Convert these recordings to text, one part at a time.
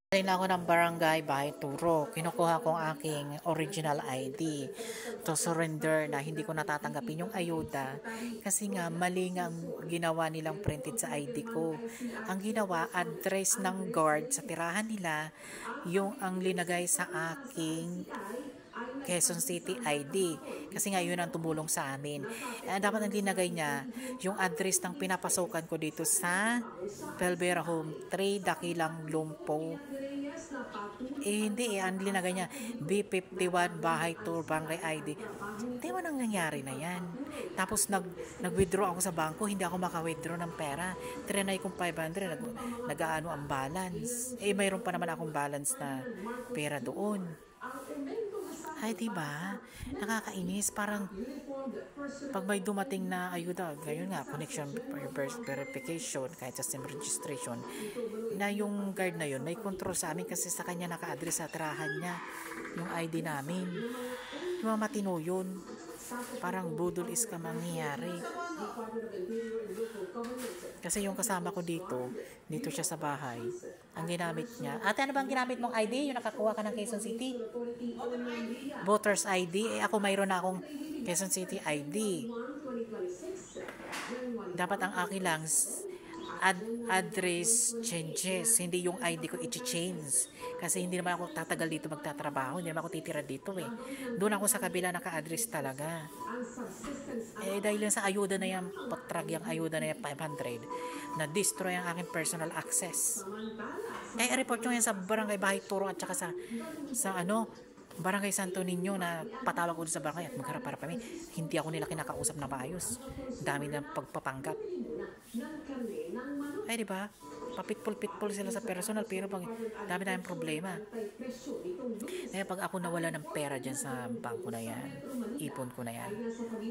Galing ako ng barangay Bahay Turo. Kinukuha ko ang aking original ID to surrender na hindi ko natatanggapin yung ayuda kasi nga mali nga ang ginawa nilang printed sa ID ko. Ang ginawa, address ng guard sa tirahan nila yung ang linagay sa aking Quezon City ID. Kasi nga yun ang tumulong sa amin. Dapat ang linagay niya, yung address ng pinapasukan ko dito sa Pelvera Home 3, Dakilang Lumpo. Hindi ang linagay niya, B51 Bahay Tour Barangay ID. Hindi mo nang nangyari na yan. Tapos nag-withdraw ako sa bangko, hindi ako maka-withdraw ng pera. Trinay kong 500, nag-aano ang balance. Mayroon pa naman akong balance na pera doon. Ay, diba? Nakakainis. Parang, pag may dumating na ayuda, ngayon nga, connection verification, kahit sa SIM registration, na yung guard na yun, may control sa amin kasi sa kanya naka-address sa tirahan niya, yung ID namin. Yung mga matino yun. Parang budol is ka mangyayari. Kasi yung kasama ko dito siya sa bahay, ang ginamit niya. Ate, ano bang ginamit mong ID? Yung nakakuha ka ng Quezon City? Voters ID. Ako mayroon na akong Quezon City ID. Dapat ang akin lang, address changes. Hindi yung ID ko i-change. Kasi hindi naman ako tatagal dito magtatrabaho. Hindi naman ako titira dito eh. Doon ako sa kabila naka-address talaga. Dahil sa ayuda na yan, patrag yung ayuda na yan, 500, na-destroy ang aking personal access. I-report nyo yan sa barangay Bahay Turo at saka sa Barangay Santo Niño na patawag ko sa barangay at magharap-harap kami. Hindi ako nila kinakausap na maayos. Dami na pagpapanggap. Diba? Papitpul-pitpul sila sa personal pero pag dami tayong problema. Kaya pag ako nawala ng pera dyan sa bangko na yan, ipon ko na yan,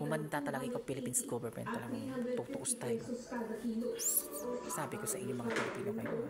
humanda talaga ikaw Philippines government talaga. Tutuos tayo. Sabi ko sa inyo mga Pilipino kayo.